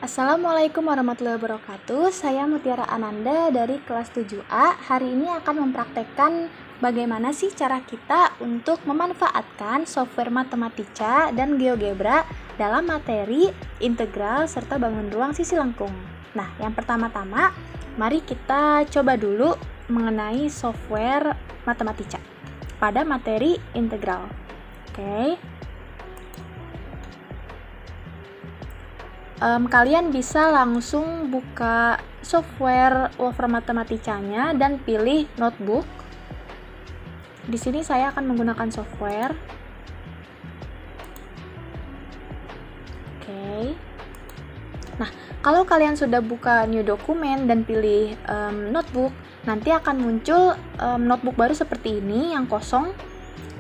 Assalamualaikum warahmatullahi wabarakatuh. Saya Mutiara Ananda dari kelas 7A. Hari ini akan mempraktekkan bagaimana sih cara kita untuk memanfaatkan software matematika dan GeoGebra dalam materi integral serta bangun ruang sisi lengkung. Nah, yang pertama-tama, mari kita coba dulu mengenai software matematika pada materi integral. Oke. Kalian bisa langsung buka software Wolfram Matematikanya dan pilih notebook. Di sini saya akan menggunakan software. Oke. Nah, kalau kalian sudah buka new document dan pilih notebook, nanti akan muncul notebook baru seperti ini yang kosong.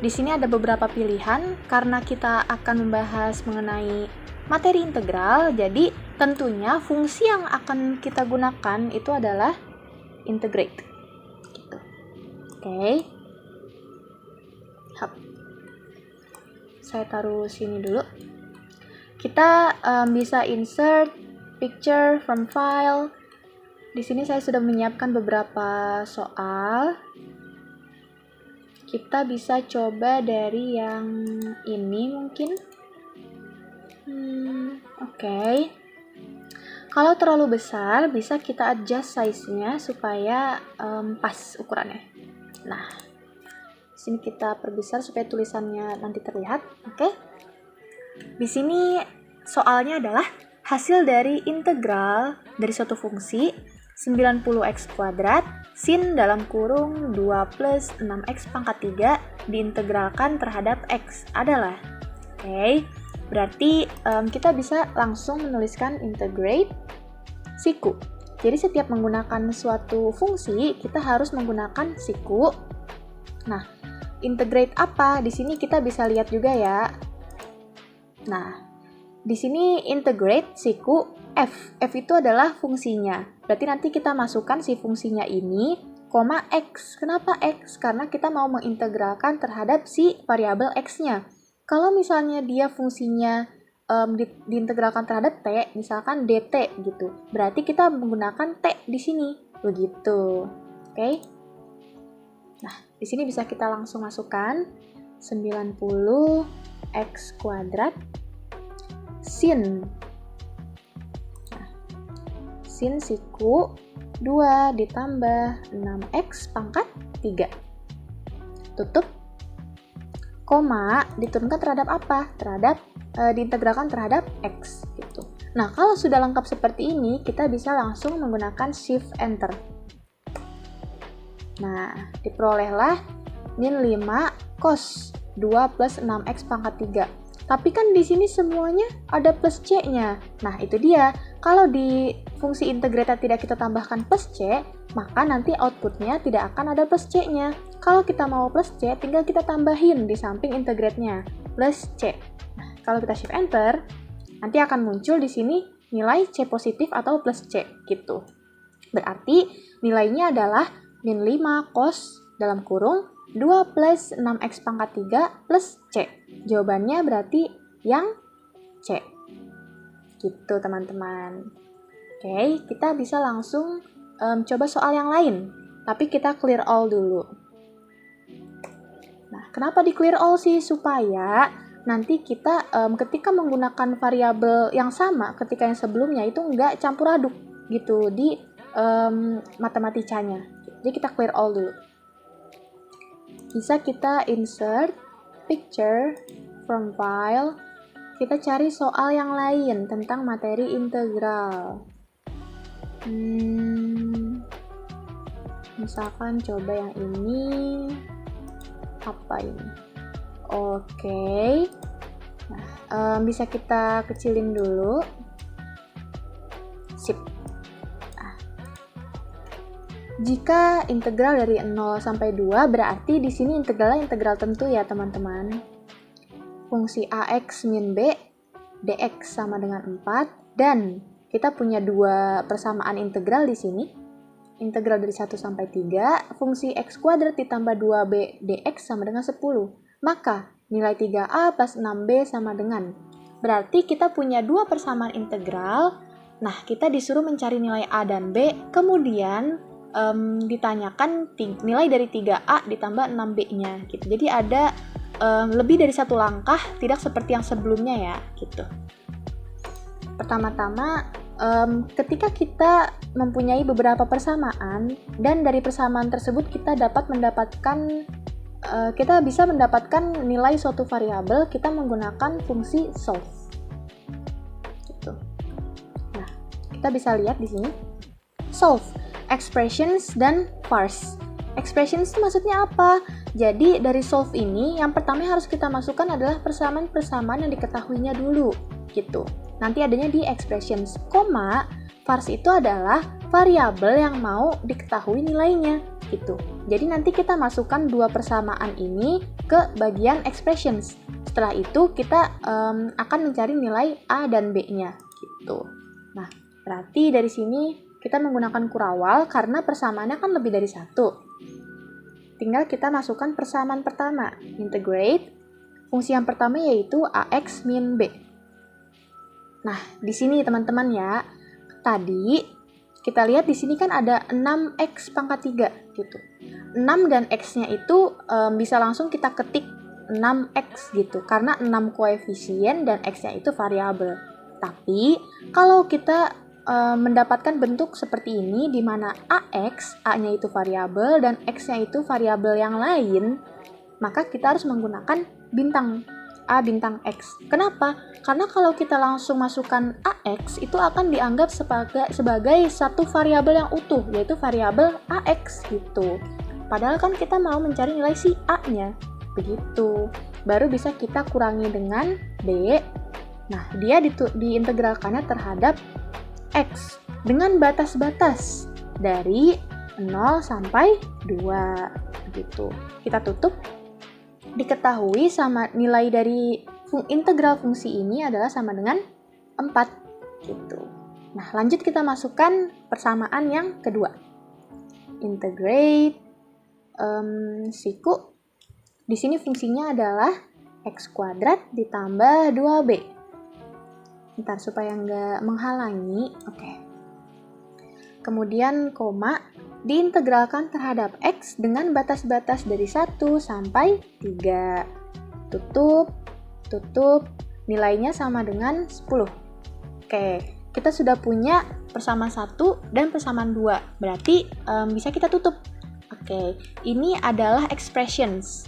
Di sini ada beberapa pilihan karena kita akan membahas mengenai materi integral, jadi tentunya fungsi yang akan kita gunakan itu adalah integrate. Gitu. Oke. Saya taruh sini dulu. Kita bisa insert picture from file. Di sini saya sudah menyiapkan beberapa soal. Kita bisa coba dari yang ini mungkin. Oke. Kalau terlalu besar, bisa kita adjust size-nya supaya pas ukurannya. Nah, sini kita perbesar supaya tulisannya nanti terlihat. Oke. Di sini soalnya adalah hasil dari integral dari suatu fungsi 90x kuadrat sin dalam kurung 2 plus 6x pangkat 3 diintegralkan terhadap x adalah. Oke. Berarti kita bisa langsung menuliskan integrate siku. Jadi setiap menggunakan suatu fungsi, kita harus menggunakan siku. Nah, integrate apa? Di sini kita bisa lihat juga ya. Nah, di sini integrate siku f. F itu adalah fungsinya. Berarti nanti kita masukkan si fungsinya ini, koma x. Kenapa x? Karena kita mau mengintegralkan terhadap si variabel x-nya. Kalau misalnya dia fungsinya diintegralkan terhadap t, misalkan dt gitu, berarti kita menggunakan t di sini, begitu. Oke? Nah, di sini bisa kita langsung masukkan 90x kuadrat sin. Nah, sin siku 2 ditambah 6x pangkat 3. Tutup. Koma diturunkan terhadap apa? Diintegralkan terhadap x gitu. Nah, kalau sudah lengkap seperti ini, kita bisa langsung menggunakan shift enter. Nah, diperolehlah min 5 cos 2 plus 6x pangkat 3. Tapi kan di sini semuanya ada plus c-nya. Nah, itu dia. Kalau di fungsi integrate tidak kita tambahkan plus c, maka nanti outputnya tidak akan ada plus c-nya. Kalau kita mau plus c, tinggal kita tambahin di samping integrate-nya, plus c. Nah, kalau kita shift enter, nanti akan muncul di sini nilai c positif atau plus c, gitu. Berarti nilainya adalah min 5 cos dalam kurung 2 plus 6x pangkat 3 plus c. Jawabannya berarti yang c. Gitu, teman-teman. Oke, kita bisa langsung coba soal yang lain. Tapi kita clear all dulu. Nah, kenapa di clear all sih? Supaya nanti kita ketika menggunakan variabel yang sama ketika yang sebelumnya itu nggak campur aduk gitu di matematikanya. Jadi kita clear all dulu. Bisa kita insert picture from file. Kita cari soal yang lain tentang materi integral. Misalkan coba yang ini. Apa ini? Oke. Nah, bisa kita kecilin dulu. Sip. Jika integral dari 0 sampai 2, berarti di sini integralnya integral tentu ya, teman-teman. Fungsi ax min b dx sama dengan 4, dan kita punya dua persamaan integral di sini. Integral dari 1 sampai 3, fungsi x kuadrat ditambah 2b dx sama dengan 10. Maka nilai 3a plus 6b sama dengan. Berarti kita punya dua persamaan integral Nah, kita disuruh mencari nilai A dan B, kemudian ditanyakan nilai dari 3A ditambah 6B-nya gitu. Jadi ada lebih dari satu langkah, tidak seperti yang sebelumnya ya gitu. Pertama-tama, ketika kita mempunyai beberapa persamaan dan dari persamaan tersebut kita bisa mendapatkan nilai suatu variabel, kita menggunakan fungsi solve. Gitu. Nah, kita bisa lihat di sini solve, expressions dan parse. Expressions itu maksudnya apa? Jadi dari solve ini yang pertama yang harus kita masukkan adalah persamaan-persamaan yang diketahuinya dulu gitu. Nanti adanya di expressions, parse itu adalah variabel yang mau diketahui nilainya gitu. Jadi nanti kita masukkan dua persamaan ini ke bagian expressions. Setelah itu kita akan mencari nilai A dan B-nya gitu. Nah, berarti dari sini kita menggunakan kurawal karena persamaannya kan lebih dari satu. Tinggal kita masukkan persamaan pertama, integrate. Fungsi yang pertama yaitu AX min B. Nah, di sini teman-teman ya, tadi kita lihat di sini kan ada 6X pangkat 3 gitu. 6 dan X-nya itu bisa langsung kita ketik 6X gitu, karena 6 koefisien dan X-nya itu variabel. Tapi, kalau kita mendapatkan bentuk seperti ini, di mana AX, A-nya itu variabel, dan X-nya itu variabel yang lain, maka kita harus menggunakan bintang, A bintang X. Kenapa? Karena kalau kita langsung masukkan AX, itu akan dianggap sebagai satu variabel yang utuh, yaitu variabel AX gitu. Padahal kan kita mau mencari nilai si A-nya, begitu. Baru bisa kita kurangi dengan B. Nah, dia diintegralkannya terhadap X dengan batas-batas dari 0 sampai 2 gitu. Kita tutup. Diketahui sama nilai dari integral fungsi ini adalah sama dengan 4 gitu. Nah, lanjut kita masukkan persamaan yang kedua. Integrate siku. Di sini fungsinya adalah X kuadrat ditambah 2B. Ntar supaya nggak menghalangi, oke. Kemudian koma, diintegralkan terhadap X dengan batas-batas dari 1 sampai 3. Tutup, nilainya sama dengan 10. Oke, kita sudah punya persamaan 1 dan persamaan 2, berarti bisa kita tutup. Oke, ini adalah expressions.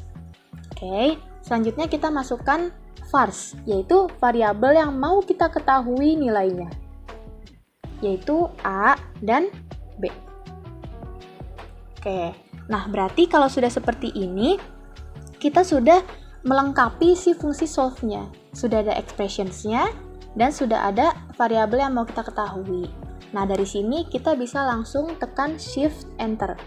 Oke, selanjutnya kita masukkan parse, yaitu variabel yang mau kita ketahui nilainya, yaitu A dan B. Oke, nah berarti kalau sudah seperti ini, kita sudah melengkapi si fungsi solve-nya. Sudah ada expressions-nya, dan sudah ada variabel yang mau kita ketahui. Nah, dari sini kita bisa langsung tekan Shift Enter.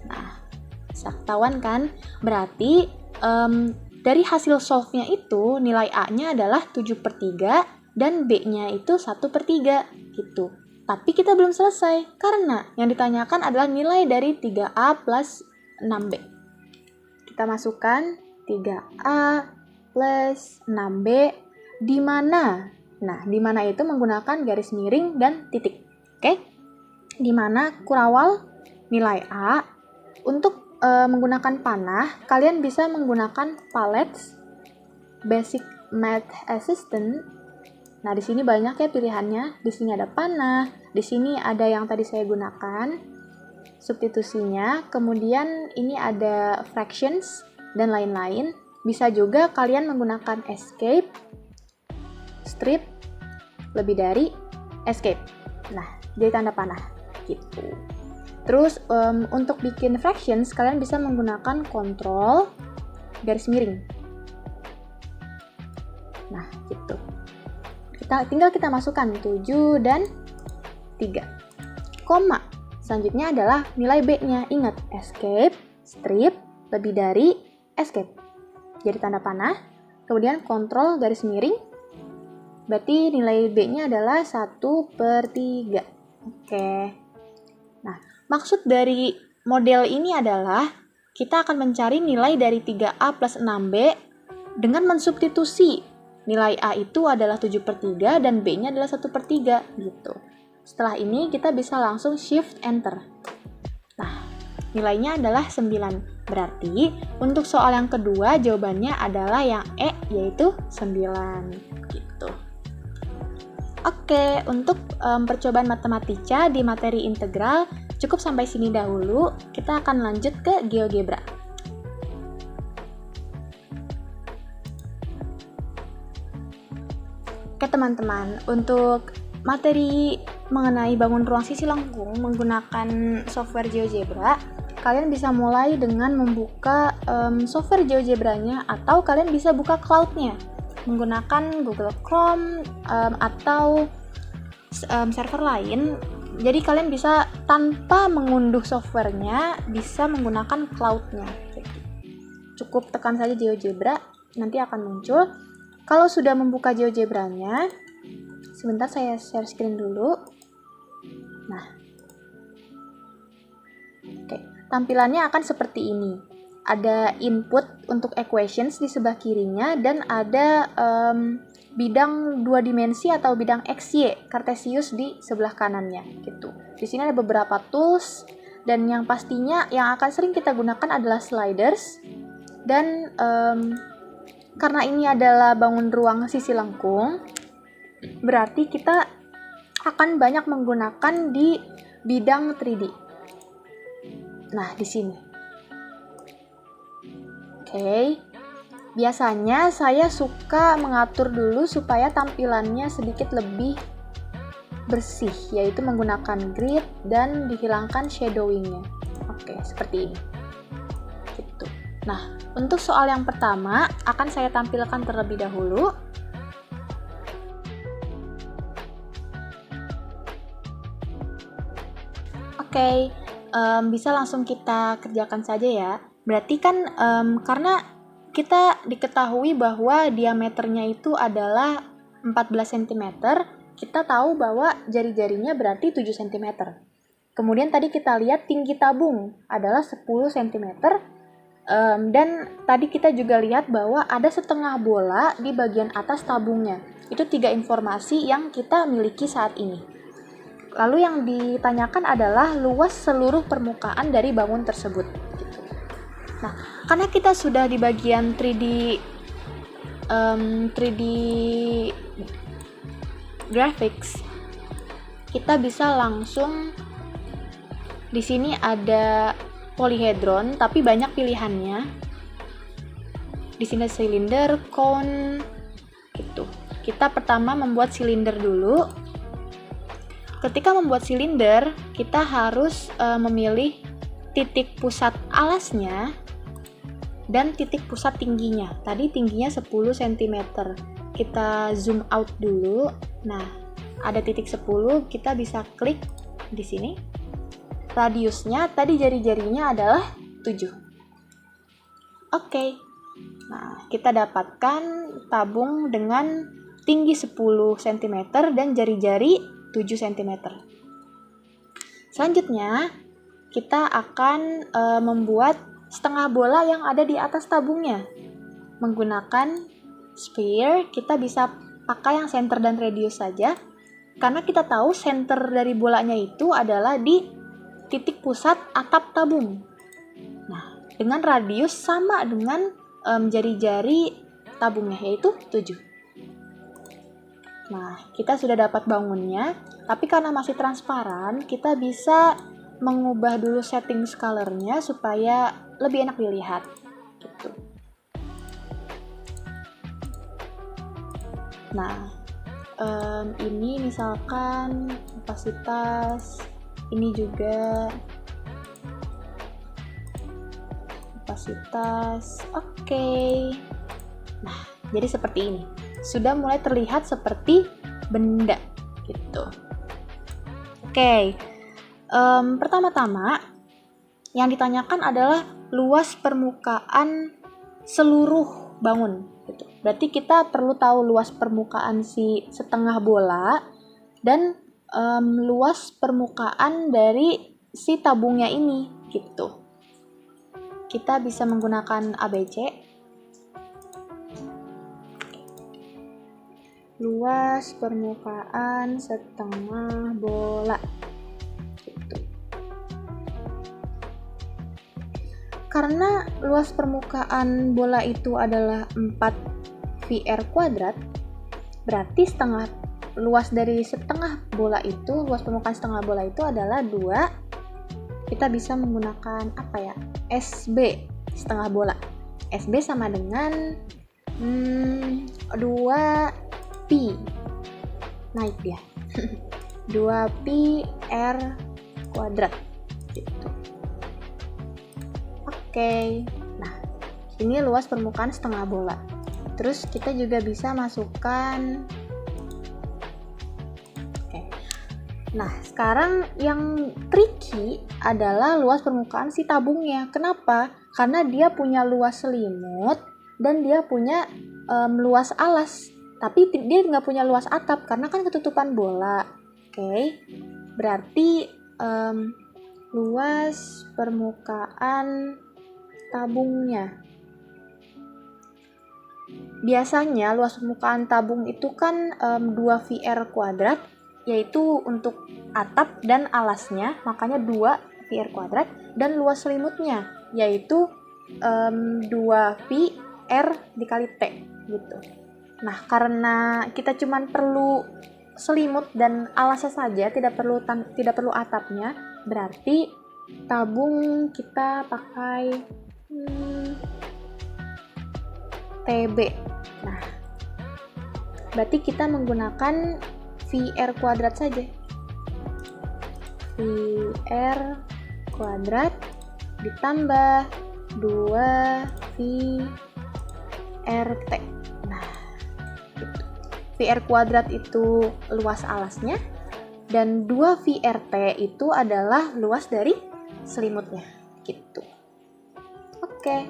Nah, bisa ketahuan kan? Berarti dari hasil solve-nya itu, nilai A-nya adalah 7/3 dan B-nya itu 1/3 gitu. Tapi kita belum selesai, karena yang ditanyakan adalah nilai dari 3A plus 6B. Kita masukkan 3A plus 6B di mana? Nah, di mana itu menggunakan garis miring dan titik. Oke? Di mana kurawal nilai A. Untuk menggunakan panah, kalian bisa menggunakan palettes, basic math assistant. Nah, di sini banyak ya pilihannya. Di sini ada panah, di sini ada yang tadi saya gunakan, substitusinya. Kemudian ini ada fractions dan lain-lain. Bisa juga kalian menggunakan escape, strip, lebih dari, escape. Nah, jadi tanda panah gitu. Terus untuk bikin fractions, kalian bisa menggunakan kontrol garis miring. Nah, gitu. Tinggal kita masukkan 7 dan 3. Koma. Selanjutnya adalah nilai B-nya. Ingat, escape, strip, lebih dari, escape. Jadi tanda panah. Kemudian kontrol garis miring. Berarti nilai B-nya adalah 1/3. Oke. Nah, maksud dari model ini adalah kita akan mencari nilai dari 3A plus 6B dengan mensubstitusi nilai A itu adalah 7/3 dan B-nya adalah 1/3 gitu. Setelah ini kita bisa langsung shift enter. Nah, nilainya adalah 9. Berarti untuk soal yang kedua jawabannya adalah yang E, yaitu 9 gitu. Oke, untuk percobaan matematika di materi integral cukup sampai sini dahulu. Kita akan lanjut ke GeoGebra. Oke teman-teman, untuk materi mengenai bangun ruang sisi lengkung menggunakan software GeoGebra, kalian bisa mulai dengan membuka software GeoGebra-nya, atau kalian bisa buka cloud-nya menggunakan Google Chrome atau server lain. Jadi kalian bisa tanpa mengunduh softwarenya bisa menggunakan cloud-nya. Cukup tekan saja GeoGebra, nanti akan muncul. Kalau sudah membuka GeoGebra-nya, sebentar saya share screen dulu. Nah, oke, tampilannya akan seperti ini. Ada input untuk equations di sebelah kirinya dan ada bidang 2 dimensi atau bidang XY Cartesius di sebelah kanannya gitu. Di sini ada beberapa tools dan yang pastinya yang akan sering kita gunakan adalah sliders dan karena ini adalah bangun ruang sisi lengkung, berarti kita akan banyak menggunakan di bidang 3D. Nah, di sini. Oke. Biasanya saya suka mengatur dulu supaya tampilannya sedikit lebih bersih, yaitu menggunakan grid dan dihilangkan shadowing-nya. Oke, seperti ini. Gitu. Nah, untuk soal yang pertama akan saya tampilkan terlebih dahulu. Oke, bisa langsung kita kerjakan saja ya. Berarti kan karena kita diketahui bahwa diameternya itu adalah 14 cm, kita tahu bahwa jari-jarinya berarti 7 cm. Kemudian tadi kita lihat tinggi tabung adalah 10 cm, dan tadi kita juga lihat bahwa ada setengah bola di bagian atas tabungnya. Itu 3 informasi yang kita miliki saat ini. Lalu yang ditanyakan adalah luas seluruh permukaan dari bangun tersebut. Nah, karena kita sudah di bagian 3D graphics, kita bisa langsung di sini ada polyhedron, tapi banyak pilihannya. Di sini silinder, cone, gitu. Kita pertama membuat silinder dulu. Ketika membuat silinder, kita harus memilih titik pusat alasnya dan titik pusat tingginya. Tadi tingginya 10 cm. Kita zoom out dulu. Nah, ada titik 10, kita bisa klik di sini. Radiusnya tadi jari-jarinya adalah 7. Oke. Nah, kita dapatkan tabung dengan tinggi 10 cm dan jari-jari 7 cm. Selanjutnya, kita akan membuat setengah bola yang ada di atas tabungnya. Menggunakan sphere, kita bisa pakai yang center dan radius saja. Karena kita tahu center dari bolanya itu adalah di titik pusat atap tabung. Nah, dengan radius sama dengan jari-jari tabungnya, yaitu 7. Nah, kita sudah dapat bangunnya, tapi karena masih transparan, kita bisa mengubah dulu setting color-nya supaya lebih enak dilihat. Gitu. Nah, ini misalkan opasitas, ini juga opasitas. Oke. Nah, jadi seperti ini. Sudah mulai terlihat seperti benda gitu. Oke. Pertama-tama yang ditanyakan adalah luas permukaan seluruh bangun gitu. Berarti kita perlu tahu luas permukaan si setengah bola dan luas permukaan dari si tabungnya ini gitu. Kita bisa menggunakan ABC. luas permukaan setengah bola. Gitu. Karena luas permukaan bola itu adalah 4 VR kuadrat, berarti luas dari setengah bola itu, luas permukaan setengah bola itu adalah 2. Kita bisa menggunakan apa ya? SB setengah bola. SB sama dengan 2pi. Naik dia. 2pi R kuadrat. Gitu. Oke. Nah, ini luas permukaan setengah bola. Terus kita juga bisa masukkan. Nah, sekarang yang tricky adalah luas permukaan si tabungnya. Kenapa? Karena dia punya luas selimut dan dia punya luas alas. Tapi dia nggak punya luas atap karena kan ketutupan bola. Oke. Berarti luas permukaan tabungnya. Biasanya luas permukaan tabung itu kan 2 VR kuadrat, yaitu untuk atap dan alasnya, makanya 2 VR kuadrat, dan luas selimutnya yaitu 2pi R dikali T gitu. Nah, karena kita cuma perlu selimut dan alasnya saja, tidak perlu atapnya, berarti tabung kita pakai TB. Nah, berarti kita menggunakan VR kuadrat saja. VR kuadrat ditambah 2VRT. Nah, gitu. VR kuadrat itu luas alasnya dan 2VRT itu adalah luas dari selimutnya. Gitu. Oke.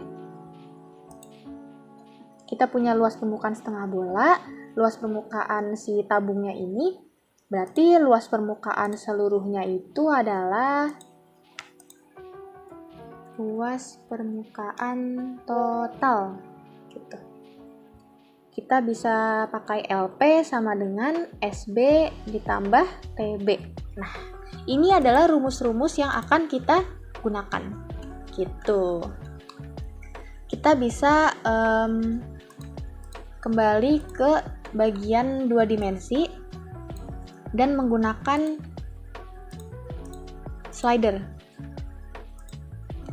Kita punya luas permukaan setengah bola, luas permukaan si tabungnya ini, berarti luas permukaan seluruhnya itu adalah luas permukaan total. Gitu. Kita bisa pakai LP sama dengan SB ditambah TB. Nah, ini adalah rumus-rumus yang akan kita gunakan. Gitu. Kita bisa kembali ke bagian 2 dimensi dan menggunakan slider.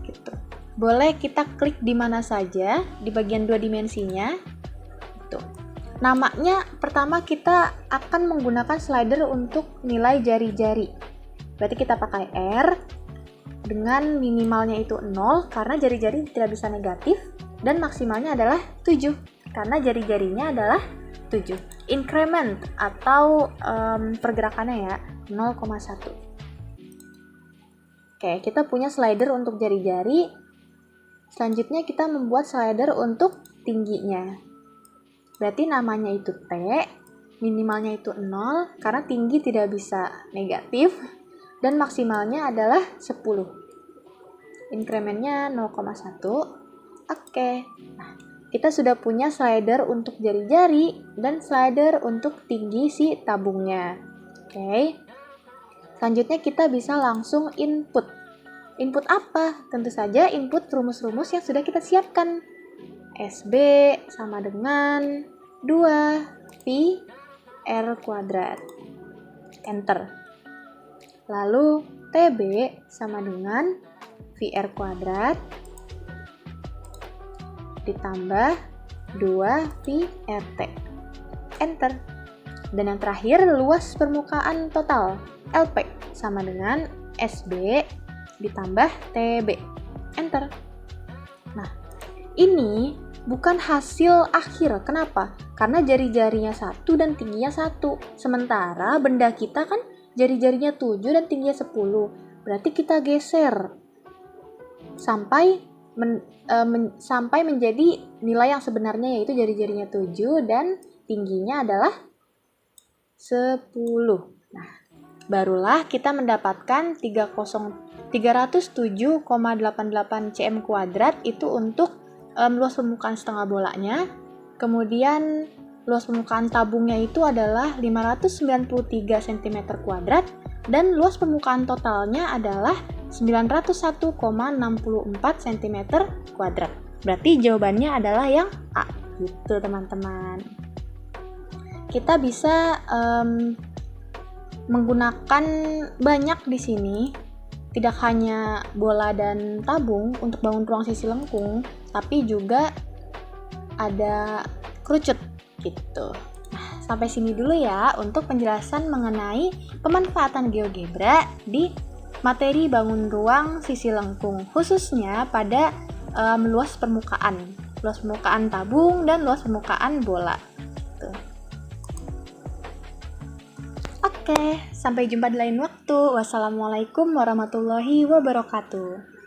Gitu. Boleh kita klik di mana saja di bagian 2 dimensinya. Gitu. Namanya pertama kita akan menggunakan slider untuk nilai jari-jari. Berarti kita pakai R dengan minimalnya itu 0 karena jari-jari tidak bisa negatif dan maksimalnya adalah 7. Karena jari-jarinya adalah 7. Increment atau pergerakannya ya 0,1. Oke, kita punya slider untuk jari-jari. Selanjutnya kita membuat slider untuk tingginya. Berarti namanya itu T, minimalnya itu 0 karena tinggi tidak bisa negatif dan maksimalnya adalah 10. Incrementnya 0,1. Oke. Nah, kita sudah punya slider untuk jari-jari dan slider untuk tinggi si tabungnya. Oke. Selanjutnya kita bisa langsung input. Input apa? Tentu saja input rumus-rumus yang sudah kita siapkan. SB sama dengan 2pi R kuadrat. Enter. Lalu TB sama dengan VR kuadrat ditambah 2VRT. Enter. Dan yang terakhir, luas permukaan total LP sama dengan SB ditambah TB. Enter. Nah, ini bukan hasil akhir. Kenapa? Karena jari-jarinya 1 dan tingginya 1. Sementara benda kita kan jari-jarinya 7 dan tingginya 10. Berarti kita geser sampai menjadi nilai yang sebenarnya, yaitu jari-jarinya 7 dan tingginya adalah 10. Nah, barulah kita mendapatkan 307,88 cm kuadrat itu untuk luas permukaan setengah bolanya. Kemudian luas permukaan tabungnya itu adalah 593 cm kuadrat dan luas permukaan totalnya adalah 901,64 cm kuadrat. Berarti jawabannya adalah yang A, gitu teman-teman. Kita bisa menggunakan banyak di sini, tidak hanya bola dan tabung untuk bangun ruang sisi lengkung, tapi juga ada kerucut gitu. Nah, sampai sini dulu ya untuk penjelasan mengenai pemanfaatan GeoGebra di materi bangun ruang sisi lengkung, khususnya pada luas permukaan tabung dan luas permukaan bola. Gitu. Oke, sampai jumpa di lain waktu. Wassalamualaikum warahmatullahi wabarakatuh.